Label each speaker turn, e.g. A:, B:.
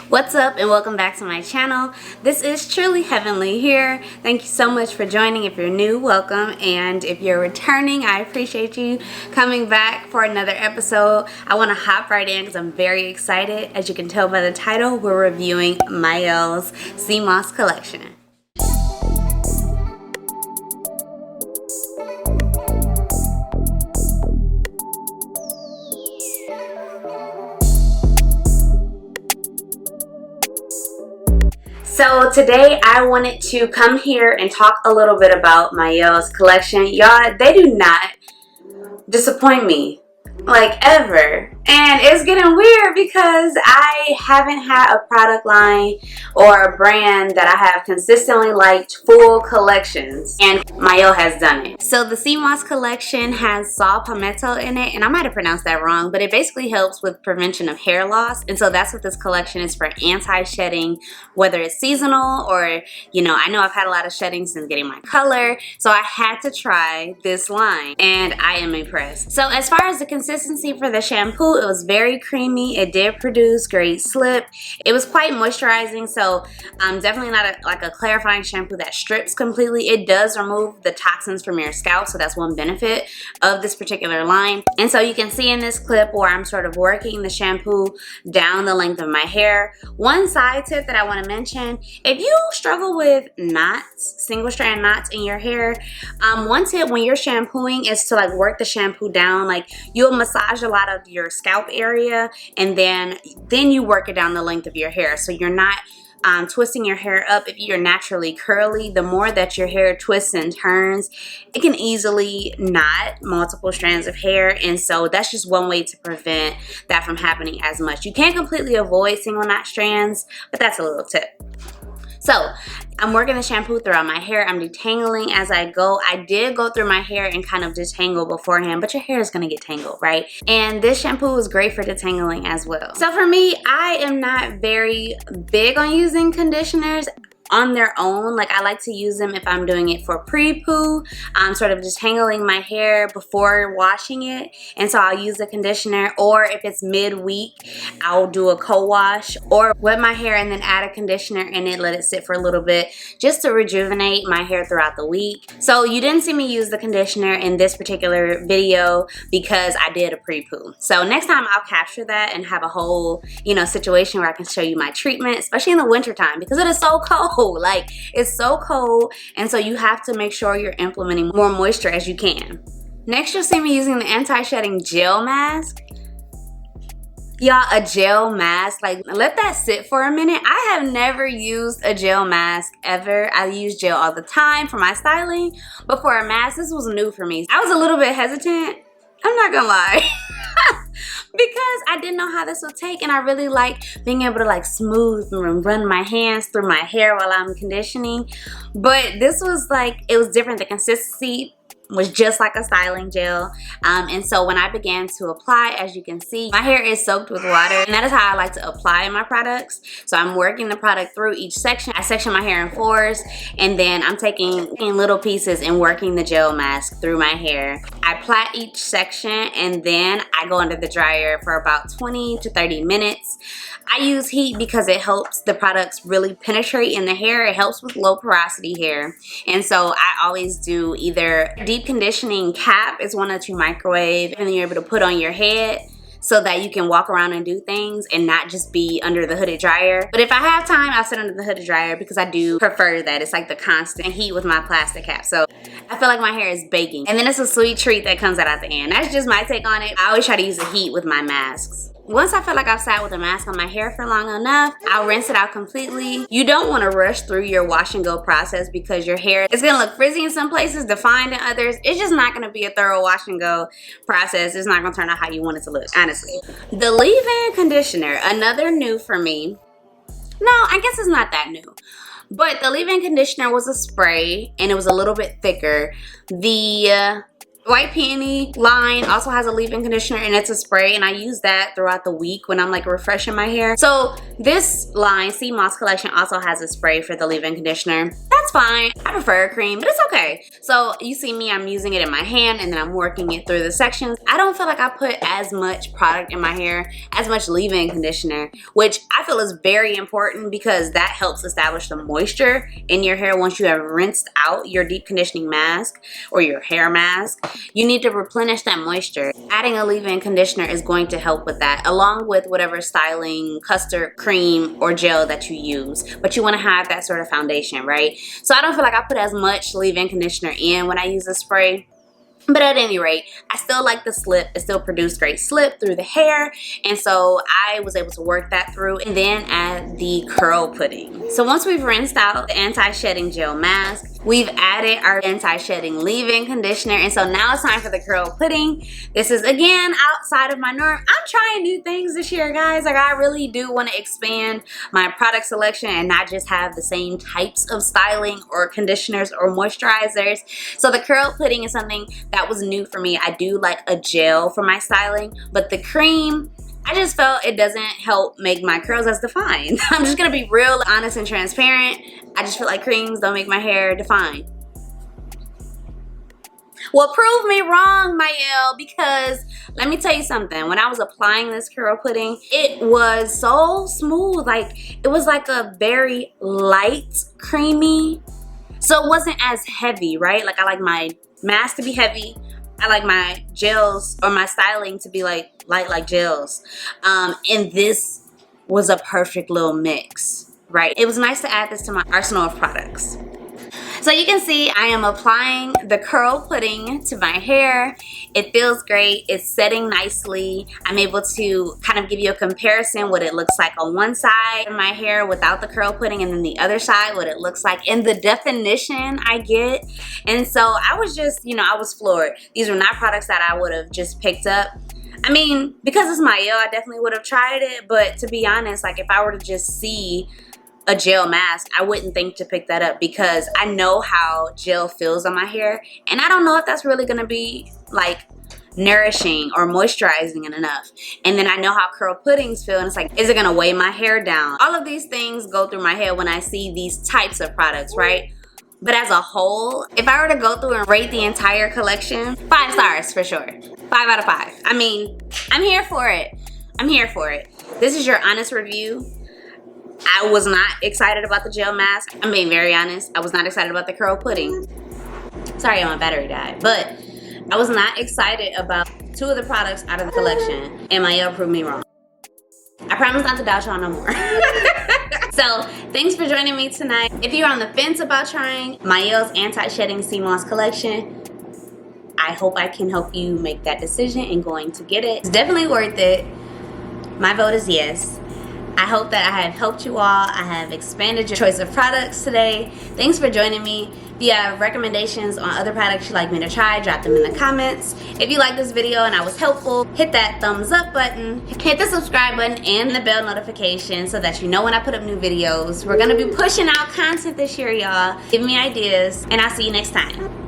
A: What's up and welcome back to my channel. This is TrulyHVynLeigh here. Thank you so much for joining. If you're new, welcome, and if you're returning, I appreciate you coming back for another episode. I want to hop right in because I'm very excited. As you can tell by the title, we're reviewing Mielle's Sea Moss collection. So today I wanted to come here and talk a little bit about Mielle's collection. Y'all, they do not disappoint me, like, ever. And it's getting weird because I haven't had a product line or a brand that I have consistently liked full collections, and Mielle has done it. So the Sea Moss collection has Saw Palmetto in it, and I might have pronounced that wrong, but it basically helps with prevention of hair loss. And so that's what this collection is for, anti-shedding, whether it's seasonal or, you know, I know I've had a lot of shedding since getting my color, so I had to try this line and I am impressed. So as far as the consistency for the shampoo, it was very creamy. It did produce great slip. It was quite moisturizing, so definitely not like a clarifying shampoo that strips completely. It does remove the toxins from your scalp, so that's one benefit of this particular line. And so you can see in this clip where I'm sort of working the shampoo down the length of my hair. One side tip that I want to mention, if you struggle with knots, single strand knots in your hair, one tip when you're shampooing is to like work the shampoo down. Like, you'll massage a lot of your scalp area and then you work it down the length of your hair, so you're not twisting your hair up. If you're naturally curly, the more that your hair twists and turns, it can easily knot multiple strands of hair, and so that's just one way to prevent that from happening as much. You can't completely avoid single knot strands, but that's a little tip. So I'm working the shampoo throughout my hair. I'm detangling as I go. I did go through my hair and kind of detangle beforehand, but your hair is going to get tangled, right? And this shampoo is great for detangling as well. So for me, I am not very big on using conditioners on their own. Like, I like to use them if I'm doing it for pre-poo. I'm sort of detangling my hair before washing it, and so I'll use a conditioner, or if it's mid-week, I'll do a co-wash or wet my hair and then add a conditioner and then let it sit for a little bit just to rejuvenate my hair throughout the week. So you didn't see me use the conditioner in this particular video because I did a pre-poo. So next time I'll capture that and have a whole, you know, situation where I can show you my treatment, especially in the winter time because it is so cold. Like, it's so cold, and so you have to make sure you're implementing more moisture as you can. Next, you'll see me using the anti-shedding gel mask. Y'all, a gel mask, like, let that sit for a minute. I have never used a gel mask ever. I use gel all the time for my styling, but for a mask, this was new for me. I was a little bit hesitant, I'm not gonna lie. Because I didn't know how this would take, and I really like being able to like smooth and run my hands through my hair while I'm conditioning. But this was like, it was different. The consistency was just like a styling gel, and so when I began to apply, as you can see, my hair is soaked with water, and that is how I like to apply my products. So I'm working the product through each section. I section my hair in 4s, and then I'm taking in little pieces and working the gel mask through my hair. I plait each section, and then I go under the dryer for about 20 to 30 minutes. I use heat because it helps the products really penetrate in the hair. It helps with low porosity hair, and so I always do either deep conditioning cap is one that you microwave and then you're able to put on your head so that you can walk around and do things and not just be under the hooded dryer. But if I have time, I'll sit under the hooded dryer because I do prefer that. It's like the constant heat with my plastic cap. So I feel like my hair is baking. And then it's a sweet treat that comes out at the end. That's just my take on it. I always try to use the heat with my masks. Once I feel like I've sat with a mask on my hair for long enough, I'll rinse it out completely. You don't want to rush through your wash and go process because your hair is going to look frizzy in some places, defined in others. It's just not going to be a thorough wash and go process. It's not going to turn out how you want it to look, honestly. The leave-in conditioner, another new for me. No, I guess it's not that new. But the leave-in conditioner was a spray and it was a little bit thicker. The White Peony line also has a leave-in conditioner, and it's a spray, and I use that throughout the week when I'm like refreshing my hair. So this line, Sea Moss Collection, also has a spray for the leave-in conditioner. That's fine. I prefer a cream, but it's okay. So you see me, I'm using it in my hand, and then I'm working it through the sections. I don't feel like I put as much product in my hair, as much leave-in conditioner, which I feel is very important because that helps establish the moisture in your hair once you have rinsed out your deep conditioning mask or your hair mask. You need to replenish that moisture. Adding a leave-in conditioner is going to help with that, along with whatever styling, custard, cream, or gel that you use. But you want to have that sort of foundation, right? So I don't feel like I put as much leave-in conditioner in when I use a spray. But at any rate, I still like the slip. It still produced great slip through the hair. And so I was able to work that through, and then add the curl pudding. So once we've rinsed out the anti-shedding gel mask, we've added our anti-shedding leave-in conditioner. And so now it's time for the curl pudding. This is again outside of my norm. I'm trying new things this year, guys. Like, I really do want to expand my product selection and not just have the same types of styling or conditioners or moisturizers. So the curl pudding is something that was new for me. I do like a gel for my styling, but the cream, I just felt it doesn't help make my curls as defined. I'm just gonna be real honest and transparent. I just feel like creams don't make my hair defined. Well, prove me wrong, Mielle, because let me tell you something. When I was applying this curl pudding, it was so smooth. Like, it was like a very light creamy. So it wasn't as heavy, right? Like, I like my mask to be heavy. I like my gels or my styling to be like light like gels. And this was a perfect little mix, right? It was nice to add this to my arsenal of products. So you can see I am applying the curl pudding to my hair. It feels great. It's setting nicely. I'm able to kind of give you a comparison what it looks like on one side of my hair without the curl pudding, and then the other side what it looks like and the definition I get. And so I was just, you know, I was floored. These were not products that I would have just picked up. I mean, because it's Mielle, I definitely would have tried it, but to be honest, like, if I were to just see a gel mask, I wouldn't think to pick that up because I know how gel feels on my hair, and I don't know if that's really gonna be like nourishing or moisturizing enough. And then I know how curl puddings feel, and it's like, is it gonna weigh my hair down? All of these things go through my head when I see these types of products, right? But as a whole, if I were to go through and rate the entire collection, 5 stars for sure. 5 out of 5. I mean, I'm here for it. I'm here for it. This is your honest review. I was not excited about the gel mask. I'm being very honest. I was not excited about the curl pudding. Sorry, my battery died. But I was not excited about 2 of the products out of the collection. And Mielle proved me wrong. I promise not to doubt y'all no more. So, thanks for joining me tonight. If you're on the fence about trying Mielle's Anti-Shedding Sea Moss collection, I hope I can help you make that decision and going to get it. It's definitely worth it. My vote is yes. I hope that I have helped you all. I have expanded your choice of products today. Thanks for joining me. If you have recommendations on other products you'd like me to try, drop them in the comments. If you like this video and I was helpful, hit that thumbs up button, hit the subscribe button and the bell notification so that you know when I put up new videos. We're gonna be pushing out content this year, y'all. Give me ideas, and I'll see you next time.